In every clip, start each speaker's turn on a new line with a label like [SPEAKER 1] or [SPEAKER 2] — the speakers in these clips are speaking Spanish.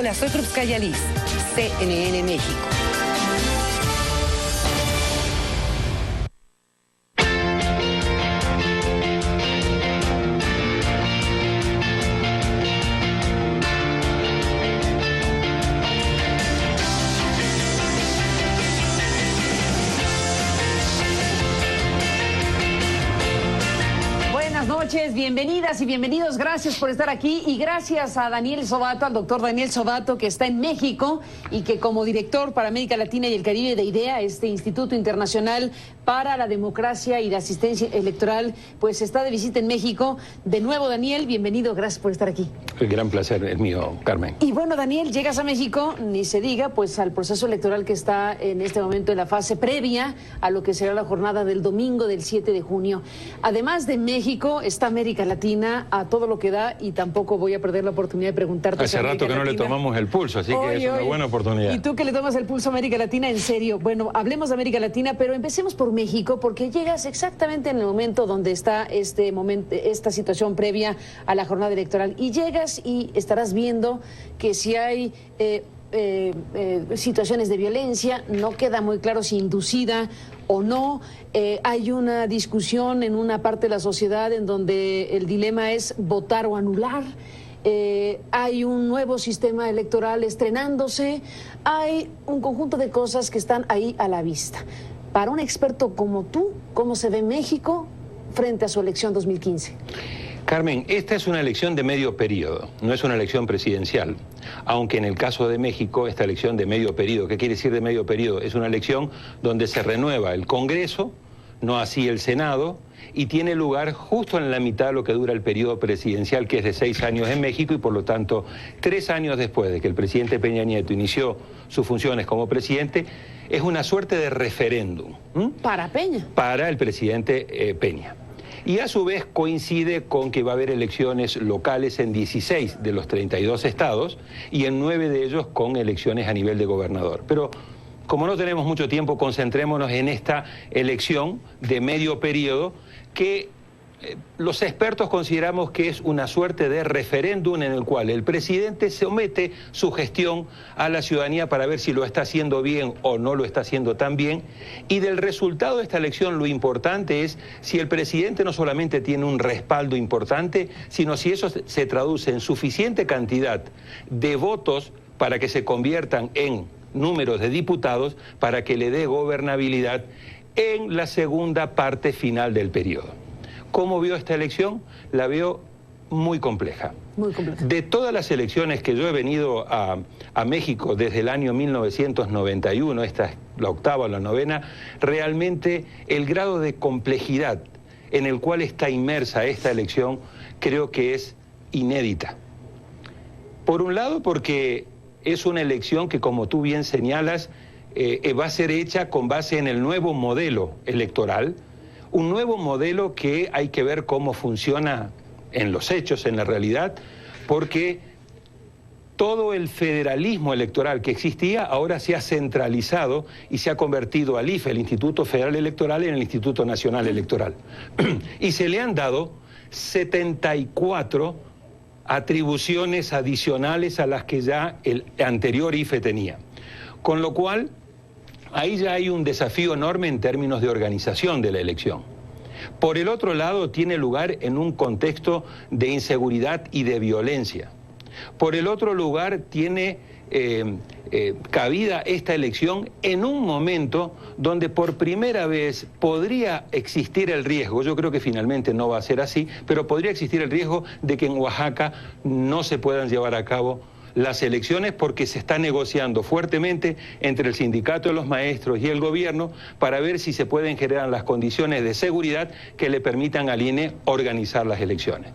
[SPEAKER 1] Hola, soy Krupskaya Liz, CNN México.
[SPEAKER 2] Bienvenidas y bienvenidos, gracias por estar aquí y gracias a Daniel Sobato, al doctor Daniel Sobato, que está en México y que como director para América Latina y el Caribe de IDEA, este Instituto Internacional para la Democracia y la Asistencia Electoral, pues está de visita en México. De nuevo, Daniel, bienvenido, gracias por estar aquí.
[SPEAKER 3] El gran placer es mío, Carmen.
[SPEAKER 2] Y bueno, Daniel, llegas a México, ni se diga, pues al proceso electoral que está en este momento en la fase previa a lo que será la jornada del domingo del 7 de junio. Además de México, está América Latina a todo lo que da y tampoco voy a perder la oportunidad de preguntarte.
[SPEAKER 3] Hace rato que no le tomamos el pulso, así que es una buena oportunidad.
[SPEAKER 2] Y tú que le tomas el pulso a América Latina, en serio. Bueno, hablemos de América Latina, pero empecemos por México, porque llegas exactamente en el momento donde está esta situación previa a la jornada electoral. Y llegas y estarás viendo que si hay situaciones de violencia, no queda muy claro si inducida o no. Hay una discusión en una parte de la sociedad en donde el dilema es votar o anular. Hay un nuevo sistema electoral estrenándose. Hay un conjunto de cosas que están ahí a la vista. Para un experto como tú, ¿cómo se ve México frente a su elección 2015?
[SPEAKER 3] Carmen, esta es una elección de medio periodo, no es una elección presidencial, aunque en el caso de México, esta elección de medio periodo, ¿qué quiere decir de medio periodo? Es una elección donde se renueva el Congreso, no así el Senado, y tiene lugar justo en la mitad de lo que dura el periodo presidencial, que es de 6 años en México, y por lo tanto, 3 años después de que el presidente Peña Nieto inició sus funciones como presidente, es una suerte de referéndum.
[SPEAKER 2] ¿Para Peña?
[SPEAKER 3] Para el presidente Peña. Y a su vez coincide con que va a haber elecciones locales en 16 de los 32 estados y en 9 de ellos con elecciones a nivel de gobernador. Pero como no tenemos mucho tiempo, concentrémonos en esta elección de medio periodo que los expertos consideramos que es una suerte de referéndum en el cual el presidente somete su gestión a la ciudadanía para ver si lo está haciendo bien o no lo está haciendo tan bien. Y del resultado de esta elección lo importante es si el presidente no solamente tiene un respaldo importante, sino si eso se traduce en suficiente cantidad de votos para que se conviertan en números de diputados para que le dé gobernabilidad en la segunda parte final del periodo. ¿Cómo vio esta elección? La veo muy compleja.
[SPEAKER 2] Muy compleja.
[SPEAKER 3] De todas las elecciones que yo he venido a México desde el año 1991, esta es la octava o la novena, realmente el grado de complejidad en el cual está inmersa esta elección creo que es inédita. Por un lado, porque es una elección que, como tú bien señalas, va a ser hecha con base en el nuevo modelo electoral, un nuevo modelo que hay que ver cómo funciona en los hechos, en la realidad, porque todo el federalismo electoral que existía ahora se ha centralizado y se ha convertido al IFE, el Instituto Federal Electoral, en el Instituto Nacional Electoral. Y se le han dado 74 atribuciones adicionales a las que ya el anterior IFE tenía. Con lo cual, ahí ya hay un desafío enorme en términos de organización de la elección. Por el otro lado, tiene lugar en un contexto de inseguridad y de violencia. Por el otro lugar, tiene cabida esta elección en un momento donde por primera vez podría existir el riesgo, yo creo que finalmente no va a ser así, pero podría existir el riesgo de que en Oaxaca no se puedan llevar a cabo las elecciones porque se está negociando fuertemente entre el sindicato de los maestros y el gobierno para ver si se pueden generar las condiciones de seguridad que le permitan al INE organizar las elecciones.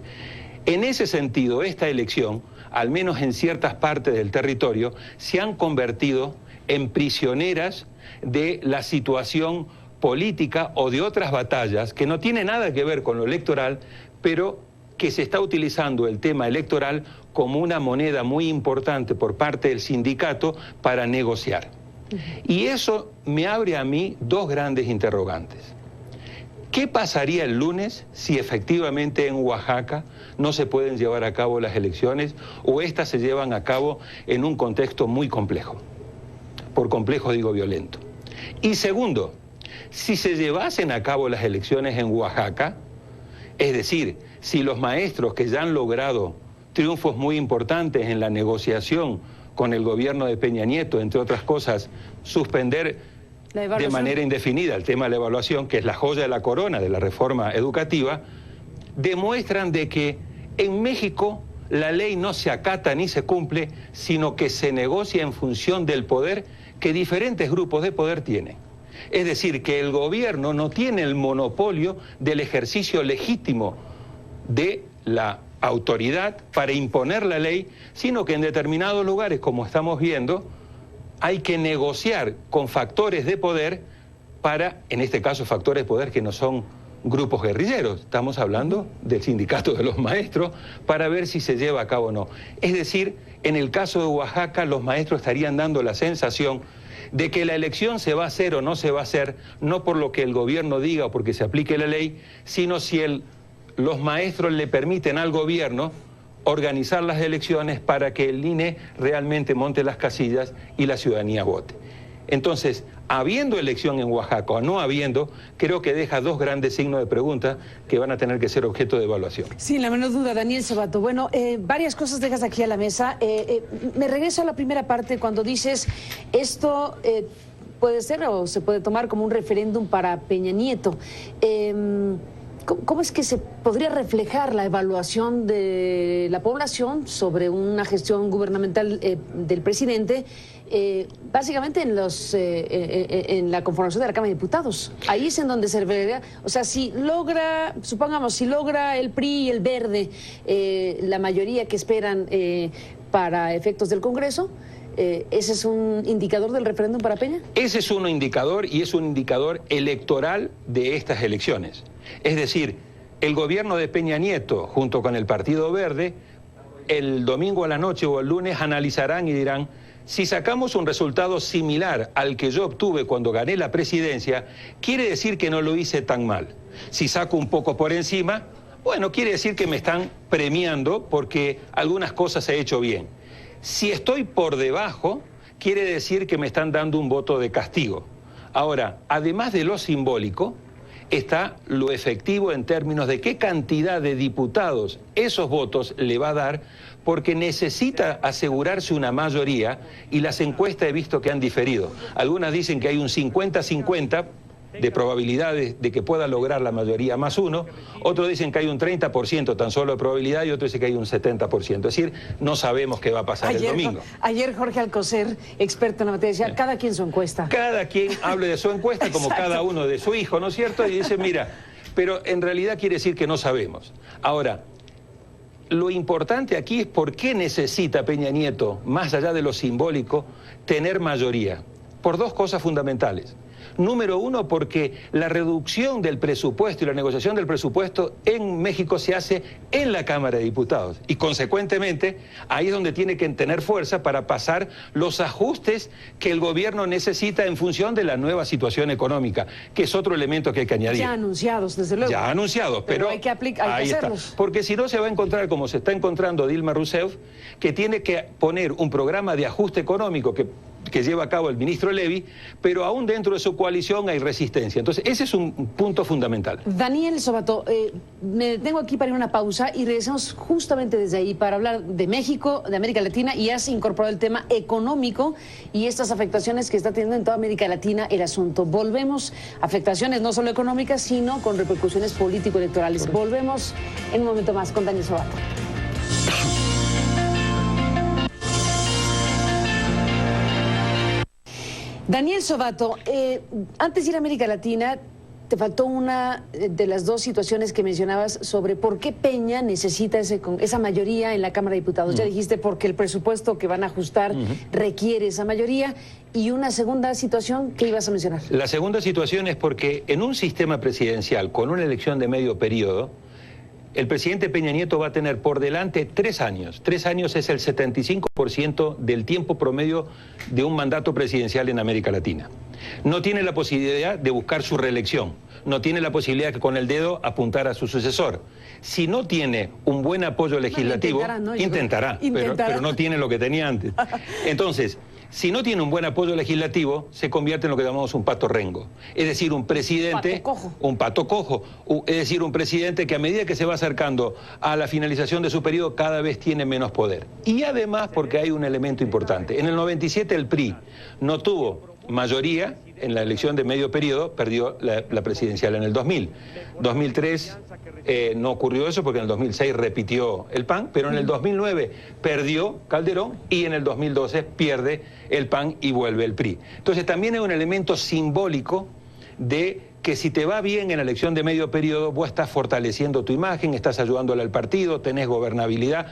[SPEAKER 3] En ese sentido, esta elección, al menos en ciertas partes del territorio, se han convertido en prisioneras de la situación política o de otras batallas que no tienen nada que ver con lo electoral, pero que se está utilizando el tema electoral como una moneda muy importante por parte del sindicato para negociar. Y eso me abre a mí dos grandes interrogantes. ¿Qué pasaría el lunes si efectivamente en Oaxaca no se pueden llevar a cabo las elecciones o estas se llevan a cabo en un contexto muy complejo? Por complejo digo violento. Y segundo, si se llevasen a cabo las elecciones en Oaxaca, es decir, si los maestros que ya han logrado triunfos muy importantes en la negociación con el gobierno de Peña Nieto, entre otras cosas, suspender de manera indefinida el tema de la evaluación, que es la joya de la corona de la reforma educativa, demuestran de que en México la ley no se acata ni se cumple, sino que se negocia en función del poder que diferentes grupos de poder tienen. Es decir, que el gobierno no tiene el monopolio del ejercicio legítimo de la autoridad para imponer la ley, sino que en determinados lugares, como estamos viendo, hay que negociar con factores de poder para, en este caso, factores de poder que no son grupos guerrilleros, estamos hablando del sindicato de los maestros, para ver si se lleva a cabo o no. Es decir, en el caso de Oaxaca, los maestros estarían dando la sensación de que la elección se va a hacer o no se va a hacer, no por lo que el gobierno diga o porque se aplique la ley, sino si los maestros le permiten al gobierno organizar las elecciones para que el INE realmente monte las casillas y la ciudadanía vote. Entonces, habiendo elección en Oaxaca o no habiendo, creo que deja dos grandes signos de pregunta que van a tener que ser objeto de evaluación.
[SPEAKER 2] Sin la menor duda, Daniel Sobato. Bueno, varias cosas dejas aquí a la mesa. Me regreso a la primera parte cuando dices esto puede ser o se puede tomar como un referéndum para Peña Nieto. ¿Cómo es que se podría reflejar la evaluación de la población sobre una gestión gubernamental del presidente, básicamente en la conformación de la Cámara de Diputados? Ahí es en donde se vería, o sea, si logra, supongamos, si logra el PRI y el Verde la mayoría que esperan para efectos del Congreso, ¿ese es un indicador del referéndum para Peña? Ese es un indicador y es un indicador electoral de estas elecciones. Es decir, el gobierno de Peña Nieto, junto con el Partido Verde, el domingo a la noche o el lunes analizarán y dirán, si sacamos un resultado similar al que yo obtuve cuando gané la presidencia, quiere decir que no lo hice tan mal. Si saco un poco por encima, bueno, quiere decir que me están premiando porque algunas cosas he hecho bien. Si estoy por debajo, quiere decir que me están dando un voto de castigo. Ahora, además de lo simbólico, está lo efectivo en términos de qué cantidad de diputados esos votos le va a dar, porque necesita asegurarse una mayoría y las encuestas he visto que han diferido. Algunas dicen que hay un 50-50 de probabilidades de que pueda lograr la mayoría más uno, otros dicen que hay un 30% tan solo de probabilidad y otros dicen que hay un 70%. Es decir, no sabemos qué va a pasar el domingo. Ayer Jorge Alcocer, experto en la materia, decía, cada quien su encuesta. Cada quien hable de su encuesta como cada uno de su hijo, ¿no es cierto? Y dice, mira, pero en realidad quiere decir que no sabemos. Ahora, lo importante aquí es por qué necesita Peña Nieto, más allá de lo simbólico, tener mayoría. Por dos cosas fundamentales. Número uno, porque la reducción del presupuesto y la negociación del presupuesto en México se hace en la Cámara de Diputados y consecuentemente ahí es donde tiene que tener fuerza para pasar los ajustes que el gobierno necesita en función de la nueva situación económica, que es otro elemento que hay que añadir. Ya anunciados, desde luego. Ya anunciados, pero hay que hacerlos. Porque si no se va a encontrar, como se está encontrando Dilma Rousseff, que tiene que poner un programa de ajuste económico que lleva a cabo el ministro Levy, pero aún dentro de su coalición hay resistencia. Entonces, ese es un punto fundamental. Daniel Sobato, me detengo aquí para ir a una pausa y regresamos justamente desde ahí para hablar de México, de América Latina, y has incorporado el tema económico y estas afectaciones que está teniendo en toda América Latina el asunto. Volvemos, afectaciones no solo económicas, sino con repercusiones político-electorales. Volvemos en un momento más con Daniel Sobato. Daniel Sobato, antes de ir a América Latina, te faltó una de las dos situaciones que mencionabas sobre por qué Peña necesita esa mayoría en la Cámara de Diputados. Ya dijiste porque el presupuesto que van a ajustar requiere esa mayoría. Y una segunda situación, ¿qué ibas a mencionar? La segunda situación es porque en un sistema presidencial con una elección de medio periodo, el presidente Peña Nieto va a tener por delante 3 años. 3 años es el 75% del tiempo promedio de un mandato presidencial en América Latina.
[SPEAKER 3] no tiene la posibilidad de buscar su reelección, no tiene la posibilidad de con el dedo apuntar a su sucesor. Si no tiene un buen apoyo legislativo, intentará, pero no tiene lo que tenía antes. Entonces, si no tiene un buen apoyo legislativo, se convierte en lo que llamamos un pato rengo. Es decir, un presidente... Un pato cojo. Es decir, un presidente que a medida que se va acercando a la finalización de su periodo, cada vez tiene menos poder. Y además, porque hay un elemento importante. En el 97 el PRI no tuvo mayoría en la elección de medio periodo, perdió la presidencial en el 2000. 2003 no ocurrió eso porque en el 2006 repitió el PAN, pero en el 2009 perdió Calderón y en el 2012 pierde el PAN y vuelve el PRI. Entonces también hay un elemento simbólico de que si te va bien en la elección de medio periodo, vos estás fortaleciendo tu imagen, estás ayudándole al partido, tenés gobernabilidad.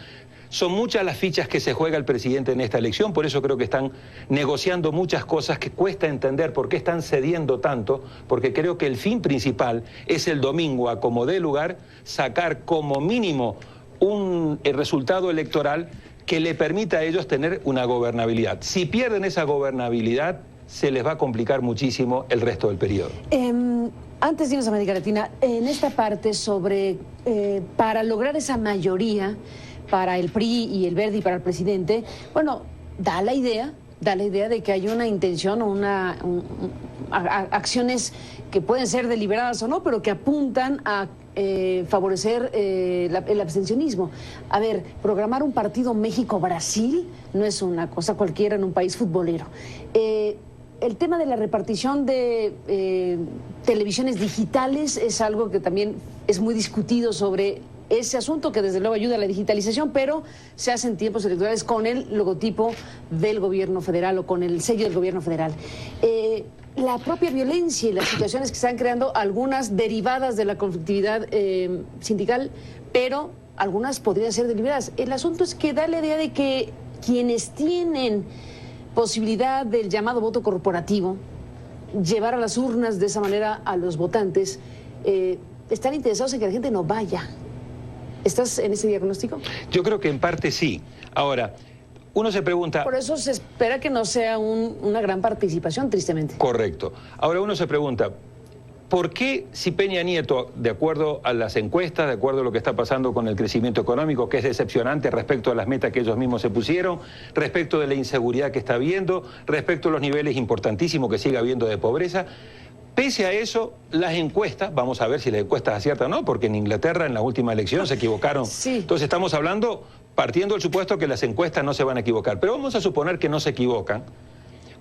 [SPEAKER 3] Son muchas las fichas que se juega el presidente en esta elección, por eso creo que están negociando muchas cosas que cuesta entender por qué están cediendo tanto, porque creo que el fin principal es el domingo, a como dé lugar, sacar como mínimo un resultado electoral que le permita a ellos tener una gobernabilidad. Si pierden esa gobernabilidad, se les va a complicar muchísimo el resto del periodo.
[SPEAKER 2] Antes de irnos a América Latina, en esta parte sobre, para lograr esa mayoría para el PRI y el Verde y para el presidente, bueno, da la idea de que hay una intención o acciones que pueden ser deliberadas o no, pero que apuntan a favorecer el abstencionismo. A ver, programar un partido México-Brasil no es una cosa cualquiera en un país futbolero. El tema de la repartición de televisiones digitales es algo que también es muy discutido sobre ese asunto, que desde luego ayuda a la digitalización, pero se hace en tiempos electorales con el logotipo del gobierno federal o con el sello del gobierno federal. La propia violencia y las situaciones que se están creando, algunas derivadas de la conflictividad sindical, pero algunas podrían ser deliberadas. El asunto es que da la idea de que quienes tienen posibilidad del llamado voto corporativo, llevar a las urnas de esa manera a los votantes, están interesados en que la gente no vaya. ¿Estás en ese diagnóstico?
[SPEAKER 3] Yo creo que en parte sí. Ahora, uno se pregunta...
[SPEAKER 2] Por eso se espera que no sea una gran participación, tristemente.
[SPEAKER 3] Correcto. Ahora uno se pregunta, ¿por qué si Peña Nieto, de acuerdo a las encuestas, de acuerdo a lo que está pasando con el crecimiento económico, que es decepcionante respecto a las metas que ellos mismos se pusieron, respecto de la inseguridad que está habiendo, respecto a los niveles importantísimos que sigue habiendo de pobreza, pese a eso, las encuestas, vamos a ver si las encuestas aciertan o no, porque en Inglaterra en la última elección se equivocaron.
[SPEAKER 2] Sí.
[SPEAKER 3] Entonces estamos hablando, partiendo del supuesto que las encuestas no se van a equivocar, pero vamos a suponer que no se equivocan.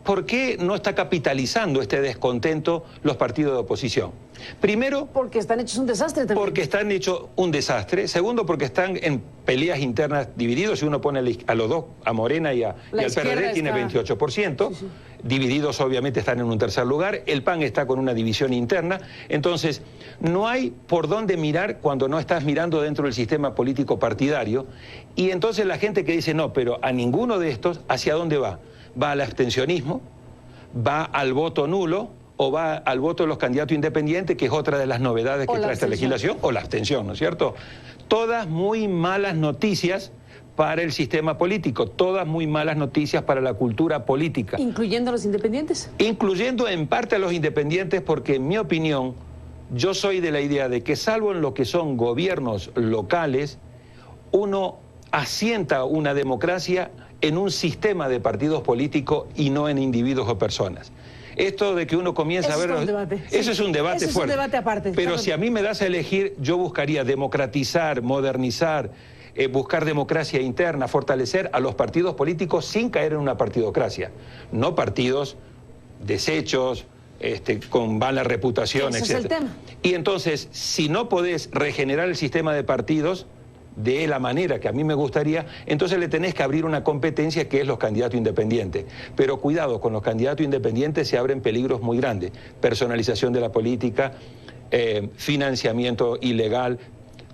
[SPEAKER 3] ¿Por qué no está capitalizando este descontento los partidos de oposición? Primero...
[SPEAKER 2] porque están hechos un desastre también.
[SPEAKER 3] Porque están hechos un desastre. Segundo, porque están en peleas internas divididos. Si uno pone a los dos, a Morena y al PRD, tiene 28%. Sí, sí. Divididos obviamente están en un tercer lugar. El PAN está con una división interna. Entonces, no hay por dónde mirar cuando no estás mirando dentro del sistema político partidario. Y entonces la gente que dice, no, pero a ninguno de estos, ¿hacia dónde va? ¿Va al abstencionismo? ¿Va al voto nulo? ¿O va al voto de los candidatos independientes, que es otra de las novedades que trae esta legislación? O la abstención, ¿no es cierto? Todas muy malas noticias para el sistema político, todas muy malas noticias para la cultura política.
[SPEAKER 2] ¿Incluyendo a los independientes?
[SPEAKER 3] Incluyendo en parte a los independientes, porque en mi opinión, yo soy de la idea de que salvo en lo que son gobiernos locales, uno asienta una democracia en un sistema de partidos políticos y no en individuos o personas. Esto de que uno comienza a ver... Eso es un debate fuerte. Es un debate aparte. Pero si a mí me das a elegir, yo buscaría democratizar, modernizar, buscar democracia interna, fortalecer a los partidos políticos sin caer en una partidocracia. No partidos deshechos, con mala reputación, etc. Ese es el tema. Y entonces, si no podés regenerar el sistema de partidos de la manera que a mí me gustaría, entonces le tenés que abrir una competencia que es los candidatos independientes. Pero cuidado, con los candidatos independientes se abren peligros muy grandes. Personalización de la política, financiamiento ilegal,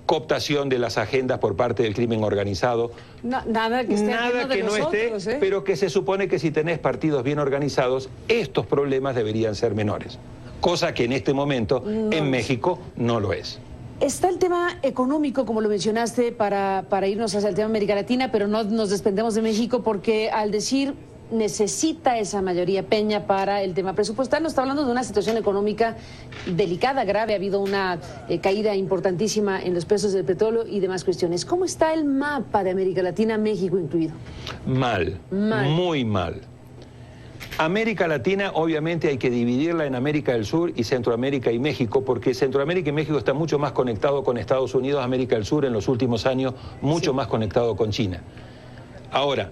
[SPEAKER 3] cooptación de las agendas por parte del crimen organizado.
[SPEAKER 2] Nada que esté,
[SPEAKER 3] nada que no esté, pero que se supone que si tenés partidos bien organizados, estos problemas deberían ser menores. Cosa que en este momento en México no lo es.
[SPEAKER 2] Está el tema económico, como lo mencionaste, para irnos hacia el tema de América Latina, pero no nos desprendemos de México, porque al decir necesita esa mayoría Peña para el tema presupuestal. Nos está hablando de una situación económica delicada, grave. Ha habido una caída importantísima en los precios del petróleo y demás cuestiones. ¿Cómo está el mapa de América Latina, México incluido?
[SPEAKER 3] Mal, muy mal. América Latina, obviamente, hay que dividirla en América del Sur y Centroamérica y México, porque Centroamérica y México están mucho más conectados con Estados Unidos, América del Sur en los últimos años, mucho más conectado con China. Ahora,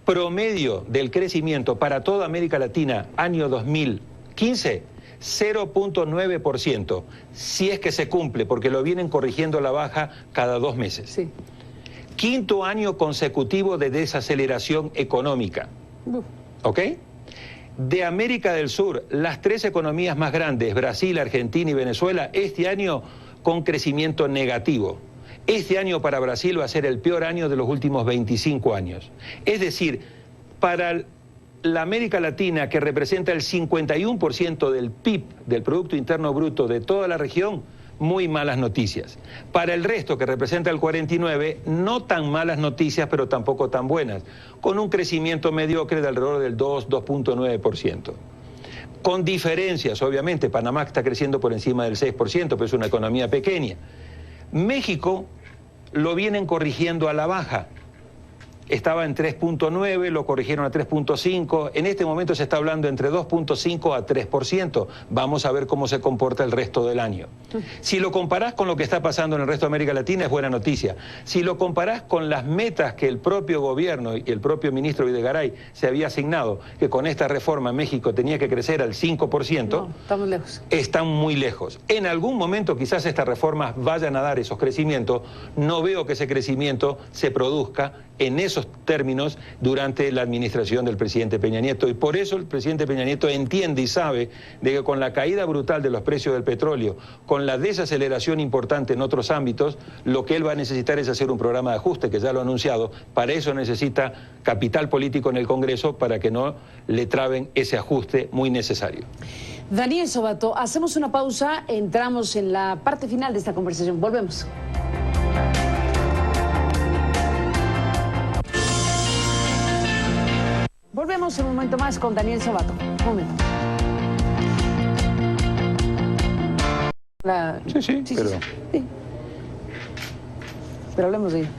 [SPEAKER 3] promedio del crecimiento para toda América Latina, año 2015, 0.9%, si es que se cumple, porque lo vienen corrigiendo a la baja cada 2 meses.
[SPEAKER 2] Sí.
[SPEAKER 3] Quinto año consecutivo de desaceleración económica. ¿Ok? De América del Sur, las 3 economías más grandes, Brasil, Argentina y Venezuela, este año con crecimiento negativo. Este año para Brasil va a ser el peor año de los últimos 25 años. Es decir, para la América Latina, que representa el 51% del PIB, del Producto Interno Bruto de toda la región, muy malas noticias. Para el resto, que representa el 49%, no tan malas noticias, pero tampoco tan buenas, con un crecimiento mediocre de alrededor del 2,9%. Con diferencias, obviamente, Panamá está creciendo por encima del 6%, pero es una economía pequeña. México lo vienen corrigiendo a la baja. Estaba en 3.9, lo corrigieron a 3.5. En este momento se está hablando entre 2.5 a 3%. Vamos a ver cómo se comporta el resto del año. Si lo comparás con lo que está pasando en el resto de América Latina, es buena noticia. Si lo comparás con las metas que el propio gobierno y el propio ministro Videgaray se había asignado, que con esta reforma México tenía que crecer al 5%,
[SPEAKER 2] No, estamos lejos.
[SPEAKER 3] Están muy lejos. En algún momento quizás estas reformas vayan a dar esos crecimientos. No veo que ese crecimiento se produzca en esos términos durante la administración del presidente Peña Nieto, y por eso el presidente Peña Nieto entiende y sabe de que con la caída brutal de los precios del petróleo, con la desaceleración importante en otros ámbitos, lo que él va a necesitar es hacer un programa de ajuste, que ya lo ha anunciado. Para eso necesita capital político en el Congreso para que no le traben ese ajuste muy necesario.
[SPEAKER 2] Daniel Sobato, hacemos una pausa, entramos en la parte final de esta conversación. Volvemos. Volvemos en un momento más con Daniel Sobato. Un momento.
[SPEAKER 3] Sí, pero...
[SPEAKER 2] Sí. Pero hablemos de ello.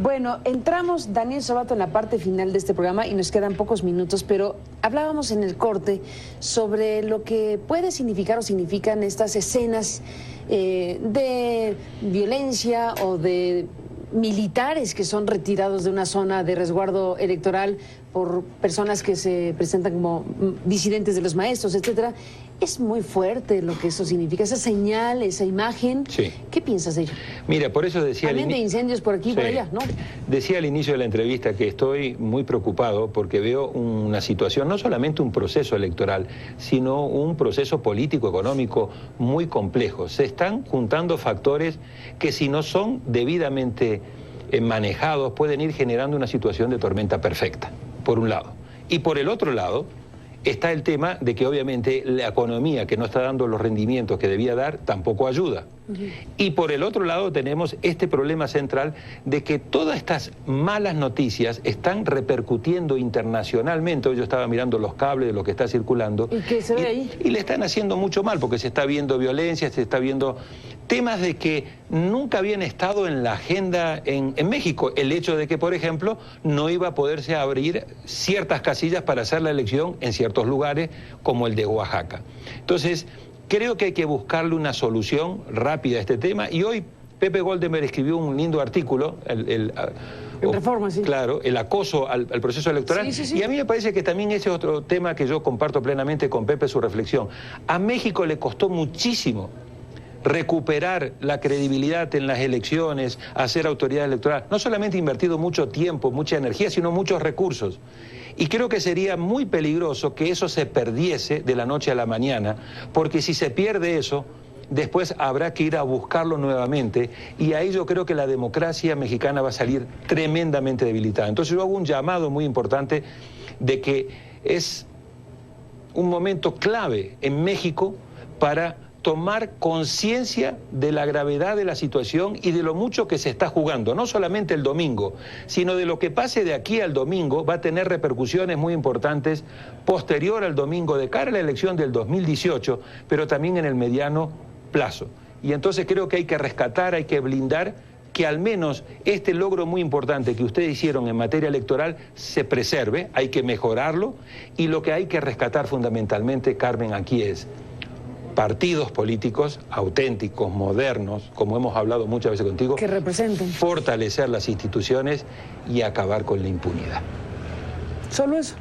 [SPEAKER 2] Bueno, entramos, Daniel Sobato, en la parte final de este programa y nos quedan pocos minutos, pero hablábamos en el corte sobre lo que puede significar o significan estas escenas de violencia o de militares que son retirados de una zona de resguardo electoral por personas que se presentan como disidentes de los maestros, etcétera. Es muy fuerte lo que eso significa, esa señal, esa imagen.
[SPEAKER 3] Sí.
[SPEAKER 2] ¿Qué piensas de ello?
[SPEAKER 3] Mira, por eso decía...
[SPEAKER 2] También de incendios por aquí y por allá, ¿no?
[SPEAKER 3] Decía al inicio de la entrevista que estoy muy preocupado porque veo una situación, no solamente un proceso electoral, sino un proceso político, económico muy complejo. Se están juntando factores que, si no son debidamente manejados, pueden ir generando una situación de tormenta perfecta, por un lado. Y por el otro lado está el tema de que obviamente la economía, que no está dando los rendimientos que debía dar, tampoco ayuda. Y por el otro lado tenemos este problema central de que todas estas malas noticias están repercutiendo internacionalmente. Hoy yo estaba mirando los cables de lo que está circulando.
[SPEAKER 2] ¿Y qué se ve ahí?
[SPEAKER 3] Y le están haciendo mucho mal, porque se está viendo violencia, se está viendo temas de que nunca habían estado en la agenda en México. El hecho de que, por ejemplo, no iba a poderse abrir ciertas casillas para hacer la elección en ciertos lugares, como el de Oaxaca. Entonces, creo que hay que buscarle una solución rápida a este tema, y hoy Pepe Goldenberg escribió un lindo artículo,
[SPEAKER 2] En Reforma, sí.
[SPEAKER 3] Claro, el acoso al proceso electoral.
[SPEAKER 2] Sí.
[SPEAKER 3] Y a mí me parece que también ese es otro tema que yo comparto plenamente con Pepe, su reflexión. A México le costó muchísimo recuperar la credibilidad en las elecciones, hacer autoridad electoral. No solamente ha invertido mucho tiempo, mucha energía, sino muchos recursos. Y creo que sería muy peligroso que eso se perdiese de la noche a la mañana, porque si se pierde eso, después habrá que ir a buscarlo nuevamente, y ahí yo creo que la democracia mexicana va a salir tremendamente debilitada. Entonces yo hago un llamado muy importante de que es un momento clave en México para tomar conciencia de la gravedad de la situación y de lo mucho que se está jugando, no solamente el domingo, sino de lo que pase de aquí al domingo va a tener repercusiones muy importantes posterior al domingo de cara a la elección del 2018, pero también en el mediano plazo. Y entonces creo que hay que rescatar, hay que blindar que al menos este logro muy importante que ustedes hicieron en materia electoral se preserve, hay que mejorarlo, y lo que hay que rescatar fundamentalmente, Carmen, aquí es partidos políticos auténticos, modernos, como hemos hablado muchas veces contigo,
[SPEAKER 2] que representen,
[SPEAKER 3] fortalecer las instituciones y acabar con la impunidad.
[SPEAKER 2] Solo eso.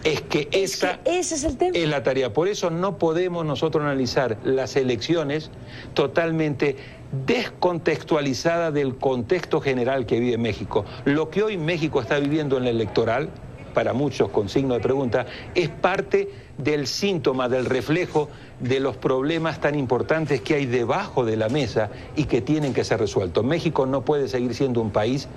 [SPEAKER 3] Es que ese
[SPEAKER 2] es el tema.
[SPEAKER 3] Es la tarea. Por eso no podemos nosotros analizar las elecciones totalmente descontextualizadas del contexto general que vive México. Lo que hoy México está viviendo en la electoral, para muchos con signo de pregunta, es parte del síntoma, del reflejo de los problemas tan importantes que hay debajo de la mesa y que tienen que ser resueltos. México no puede seguir siendo un país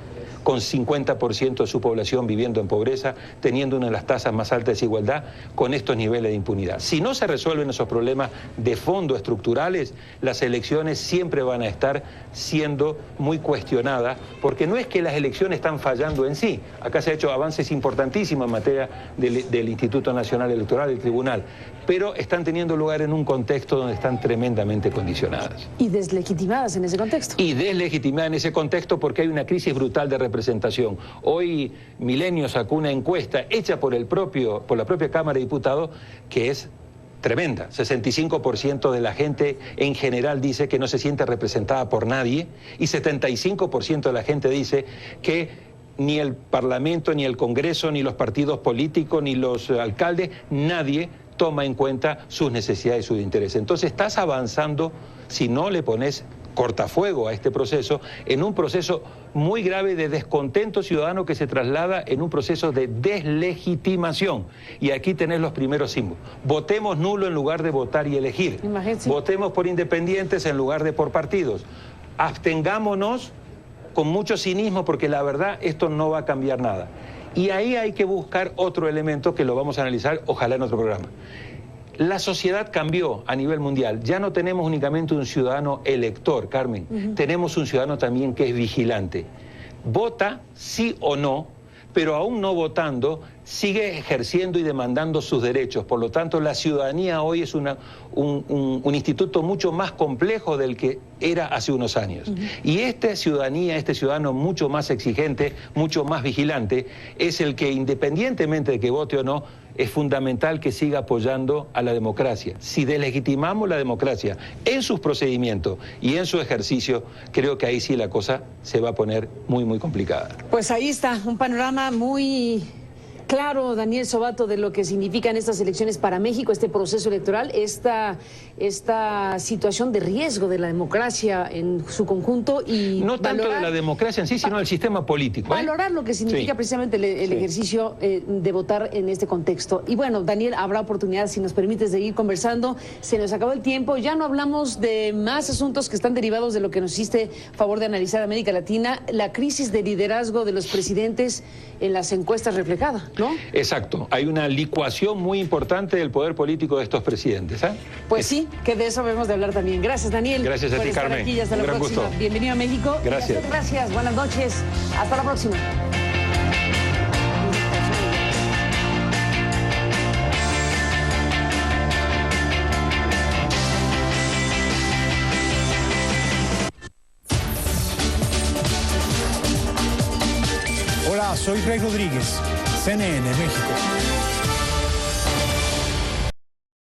[SPEAKER 3] con 50% de su población viviendo en pobreza, teniendo una de las tasas más altas de desigualdad, con estos niveles de impunidad. Si no se resuelven esos problemas de fondo estructurales, las elecciones siempre van a estar siendo muy cuestionadas, porque no es que las elecciones están fallando en sí. Acá se ha hecho avances importantísimos en materia del Instituto Nacional Electoral, del Tribunal, pero están teniendo lugar en un contexto donde están tremendamente condicionadas.
[SPEAKER 2] Y deslegitimadas en ese contexto.
[SPEAKER 3] Y deslegitimadas en ese contexto porque hay una crisis brutal de representación. Hoy Milenio sacó una encuesta hecha por la propia Cámara de Diputados que es tremenda. 65% de la gente en general dice que no se siente representada por nadie y 75% de la gente dice que ni el Parlamento, ni el Congreso, ni los partidos políticos, ni los alcaldes, nadie toma en cuenta sus necesidades y sus intereses. Entonces estás avanzando, si no le pones cortafuego a este proceso, en un proceso muy grave de descontento ciudadano que se traslada en un proceso de deslegitimación. Y aquí tenés los primeros símbolos. Votemos nulo en lugar de votar y elegir.
[SPEAKER 2] Imagínate.
[SPEAKER 3] Votemos por independientes en lugar de por partidos. Abstengámonos con mucho cinismo porque la verdad esto no va a cambiar nada. Y ahí hay que buscar otro elemento que lo vamos a analizar, ojalá en otro programa. La sociedad cambió a nivel mundial. Ya no tenemos únicamente un ciudadano elector, Carmen. Tenemos un ciudadano también que es vigilante. Vota sí o no, pero aún no votando, sigue ejerciendo y demandando sus derechos. Por lo tanto, la ciudadanía hoy es un instituto mucho más complejo del que era hace unos años. Y esta ciudadanía, este ciudadano mucho más exigente, mucho más vigilante, es el que, independientemente de que vote o no, es fundamental que siga apoyando a la democracia. Si deslegitimamos la democracia en sus procedimientos y en su ejercicio, creo que ahí sí la cosa se va a poner muy, muy complicada.
[SPEAKER 2] Pues ahí está, un panorama muy claro, Daniel Sobato, de lo que significan estas elecciones para México, este proceso electoral, esta situación de riesgo de la democracia en su conjunto y
[SPEAKER 3] no tanto de la democracia en sí, sino del sistema político.
[SPEAKER 2] Valorar lo que significa precisamente el ejercicio de votar en este contexto. Y bueno, Daniel, habrá oportunidad, si nos permites, de ir conversando. Se nos acabó el tiempo, ya no hablamos de más asuntos que están derivados de lo que nos hiciste favor de analizar América Latina, la crisis de liderazgo de los presidentes en las encuestas reflejada, ¿no?
[SPEAKER 3] Exacto, hay una licuación muy importante del poder político de estos presidentes.
[SPEAKER 2] Pues sí, que de eso debemos de hablar también. Gracias, Daniel.
[SPEAKER 3] Gracias a ti, Carmen.
[SPEAKER 2] Aquí y hasta la próxima.
[SPEAKER 3] Gusto.
[SPEAKER 2] Bienvenido a México.
[SPEAKER 3] Gracias.
[SPEAKER 2] Gracias, buenas noches. Hasta la próxima.
[SPEAKER 4] Hola, soy Rey Rodríguez, CNN México.